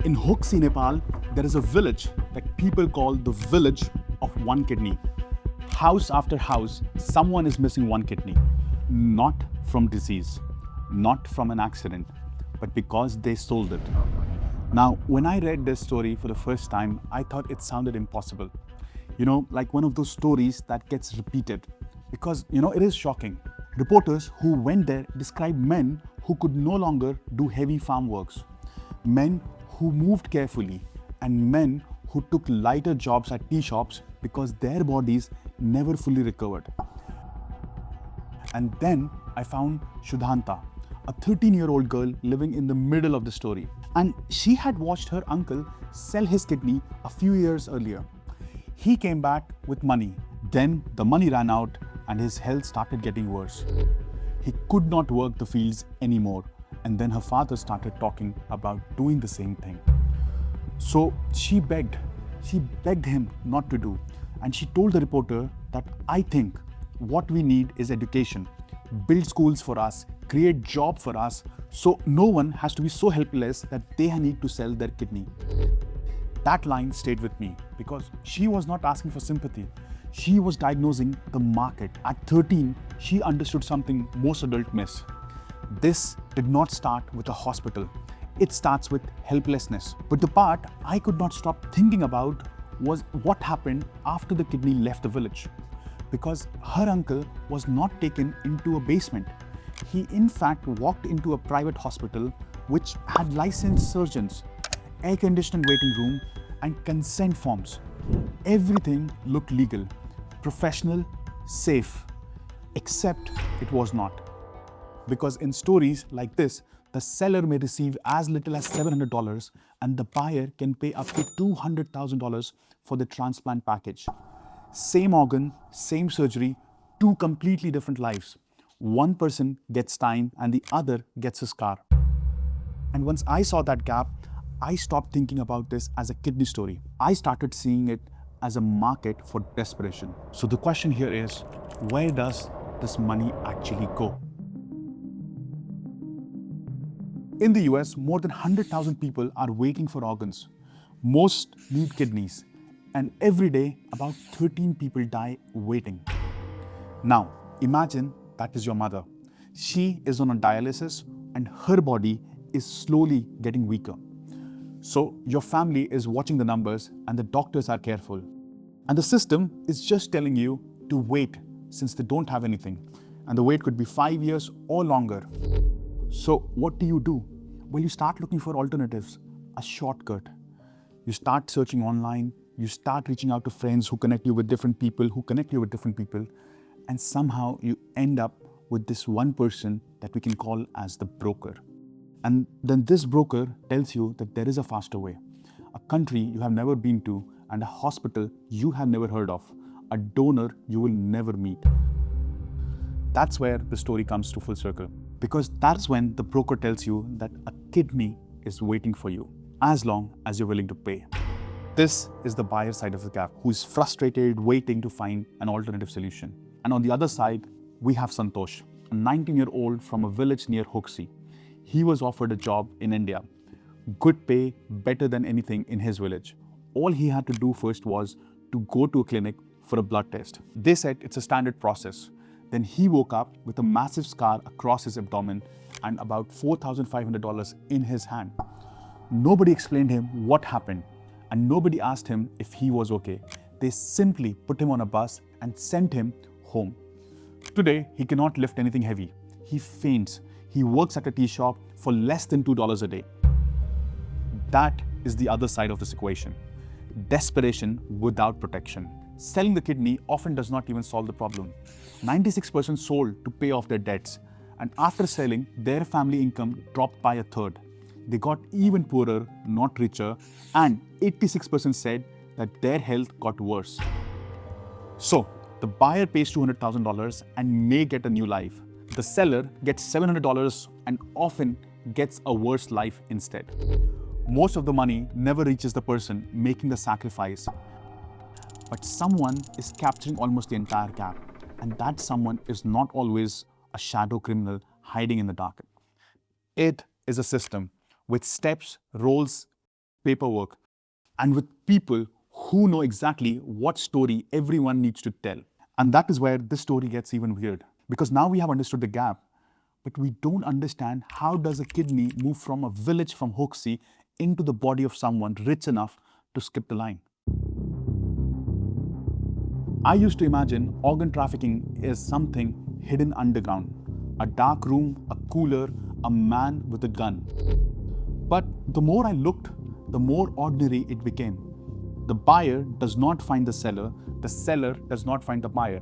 In Hoxi, Nepal, there is a village that people call the village of one kidney. House after house, someone is missing one kidney. Not from disease, not from an accident, but because they sold it. Now, when I read this story for the first time, I thought it sounded impossible. Like one of those stories that gets repeated. Because, it is shocking. Reporters who went there described men who could no longer do heavy farm works, men who moved carefully, and men who took lighter jobs at tea shops because their bodies never fully recovered. And then I found Shudhanta, a 13-year-old girl living in the middle of the story. And she had watched her uncle sell his kidney a few years earlier. He came back with money. Then the money ran out and his health started getting worse. He could not work the fields anymore. And then her father started talking about doing the same thing. So she begged him not to do. And she told the reporter that I think what we need is education. Build schools for us, create jobs for us, so no one has to be so helpless that they need to sell their kidney. That line stayed with me because she was not asking for sympathy. She was diagnosing the market. At 13, she understood something most adults miss. This did not start with a hospital. It starts with helplessness. But the part I could not stop thinking about was what happened after the kidney left the village. Because her uncle was not taken into a basement. He in fact walked into a private hospital which had licensed surgeons, air-conditioned waiting room, and consent forms. Everything looked legal, professional, safe, except it was not. Because in stories like this, the seller may receive as little as $700 and the buyer can pay up to $200,000 for the transplant package. Same organ, same surgery, two completely different lives. One person gets time and the other gets a scar. And once I saw that gap, I stopped thinking about this as a kidney story. I started seeing it as a market for desperation. So the question here is, where does this money actually go? In the US, more than 100,000 people are waiting for organs. Most need kidneys. And every day, about 13 people die waiting. Now, imagine that is your mother. She is on a dialysis and her body is slowly getting weaker. So your family is watching the numbers and the doctors are careful. And the system is just telling you to wait since they don't have anything. And the wait could be 5 years or longer. So what do? Well, you start looking for alternatives, a shortcut. You start searching online, you start reaching out to friends who connect you with different people, and somehow you end up with this one person that we can call as the broker. And then this broker tells you that there is a faster way, a country you have never been to, and a hospital you have never heard of, a donor you will never meet. That's where the story comes to full circle. Because that's when the broker tells you that a kidney is waiting for you, as long as you're willing to pay. This is the buyer side of the gap, who is frustrated, waiting to find an alternative solution. And on the other side, we have Santosh, a 19-year-old from a village near Hoxi. He was offered a job in India. Good pay, better than anything in his village. All he had to do first was to go to a clinic for a blood test. They said it's a standard process. Then he woke up with a massive scar across his abdomen and about $4,500 in his hand. Nobody explained him what happened, and nobody asked him if he was okay. They simply put him on a bus and sent him home. Today, he cannot lift anything heavy. He faints. He works at a tea shop for less than $2 a day. That is the other side of this equation. Desperation without protection. Selling the kidney often does not even solve the problem. 96% sold to pay off their debts, and after selling, their family income dropped by a third. They got even poorer, not richer, and 86% said that their health got worse. So, the buyer pays $200,000 and may get a new life. The seller gets $700 and often gets a worse life instead. Most of the money never reaches the person making the sacrifice. But someone is capturing almost the entire gap, and that someone is not always a shadow criminal hiding in the dark. It is a system with steps, roles, paperwork, and with people who know exactly what story everyone needs to tell. And that is where this story gets even weird. Because now we have understood the gap, but we don't understand how does a kidney move from a village from Hoxie into the body of someone rich enough to skip the line. I used to imagine organ trafficking is something hidden underground. A dark room, a cooler, a man with a gun. But the more I looked, the more ordinary it became. The buyer does not find the seller does not find the buyer.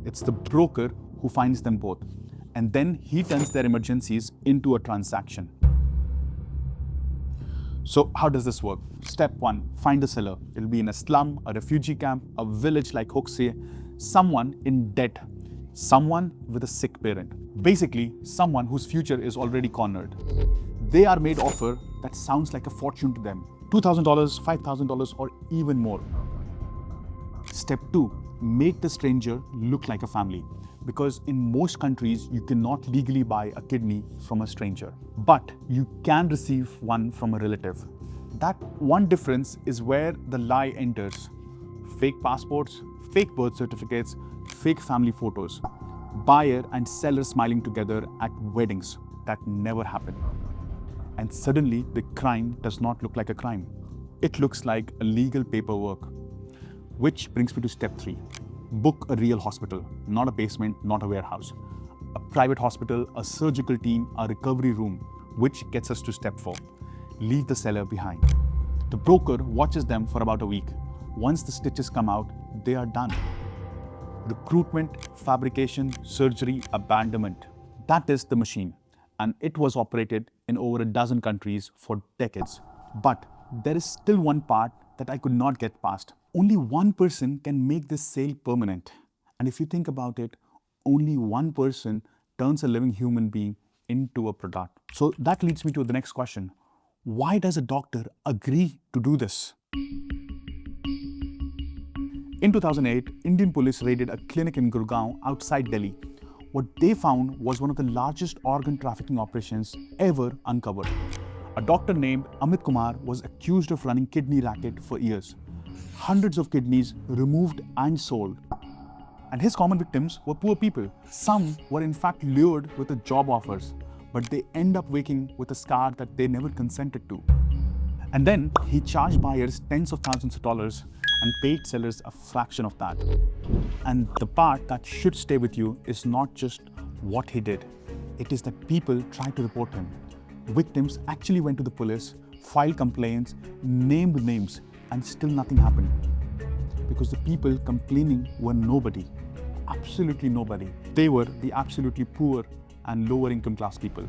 It's the broker who finds them both. And then he turns their emergencies into a transaction. So how does this work? Step 1, find the seller. It'll be in a slum, a refugee camp, a village like Hoxie, someone in debt, someone with a sick parent. Basically, someone whose future is already cornered. They are made offer that sounds like a fortune to them. $2,000, $5,000, or even more. Step 2, make the stranger look like a family. Because in most countries, you cannot legally buy a kidney from a stranger. But you can receive one from a relative. That one difference is where the lie enters. Fake passports, fake birth certificates, fake family photos. Buyer and seller smiling together at weddings. That never happened. And suddenly, the crime does not look like a crime. It looks like a legal paperwork. Which brings me to step 3. Book a real hospital, not a basement, not a warehouse. A private hospital, a surgical team, a recovery room, which gets us to step 4. Leave the seller behind. The broker watches them for about a week. Once the stitches come out, they are done. Recruitment, fabrication, surgery, abandonment. That is the machine. And it was operated in over a dozen countries for decades. But there is still one part that I could not get past. Only one person can make this sale permanent. And if you think about it, only one person turns a living human being into a product. So that leads me to the next question. Why does a doctor agree to do this? In 2008, Indian police raided a clinic in Gurgaon outside Delhi. What they found was one of the largest organ trafficking operations ever uncovered. A doctor named Amit Kumar was accused of running kidney racket for years. Hundreds of kidneys removed and sold. And his common victims were poor people. Some were in fact lured with the job offers, but they end up waking with a scar that they never consented to. And then he charged buyers tens of thousands of dollars and paid sellers a fraction of that. And the part that should stay with you is not just what he did. It is that people tried to report him. Victims actually went to the police, filed complaints, named names, and still nothing happened. Because the people complaining were nobody. Absolutely nobody. They were the absolutely poor and lower income class people.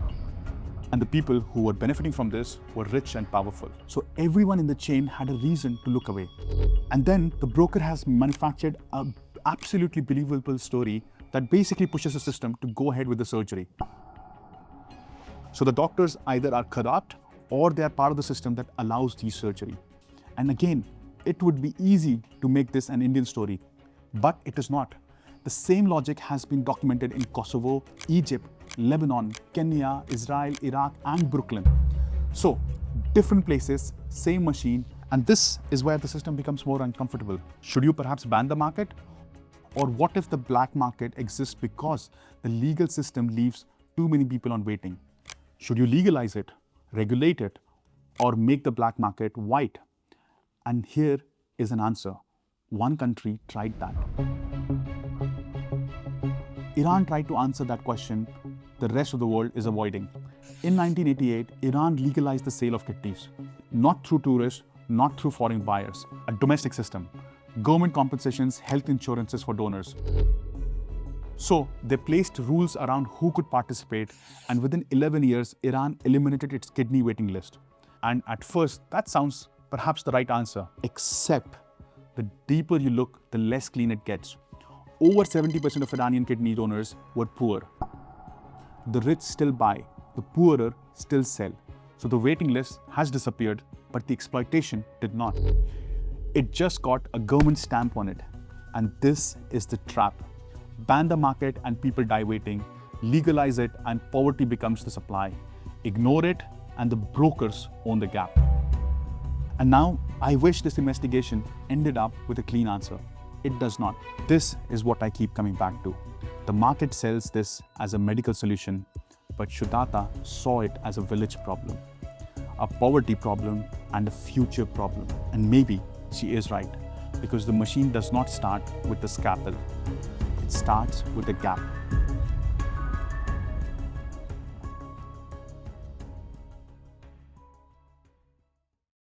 And the people who were benefiting from this were rich and powerful. So everyone in the chain had a reason to look away. And then the broker has manufactured an absolutely believable story that basically pushes the system to go ahead with the surgery. So the doctors either are corrupt or they are part of the system that allows the surgery. And again, it would be easy to make this an Indian story, but it is not. The same logic has been documented in Kosovo, Egypt, Lebanon, Kenya, Israel, Iraq, and Brooklyn. So, different places, same machine, and this is where the system becomes more uncomfortable. Should you perhaps ban the market? Or what if the black market exists because the legal system leaves too many people on waiting? Should you legalize it, regulate it, or make the black market white? And here is an answer. One country tried that. Iran tried to answer that question the rest of the world is avoiding. In 1988, Iran legalized the sale of kidneys. Not through tourists, not through foreign buyers. A domestic system. Government compensations, health insurances for donors. So they placed rules around who could participate, and within 11 years, Iran eliminated its kidney waiting list. And at first, that sounds perhaps the right answer, except the deeper you look, the less clean it gets. Over 70% of Iranian kidney donors were poor. The rich still buy, the poorer still sell. So the waiting list has disappeared, but the exploitation did not. It just got a government stamp on it. And this is the trap. Ban the market and people die waiting. Legalize it and poverty becomes the supply. Ignore it and the brokers own the gap. And now, I wish this investigation ended up with a clean answer. It does not. This is what I keep coming back to. The market sells this as a medical solution, but Shuddhata saw it as a village problem, a poverty problem, and a future problem. And maybe she is right, because the machine does not start with the scalpel. It starts with a gap.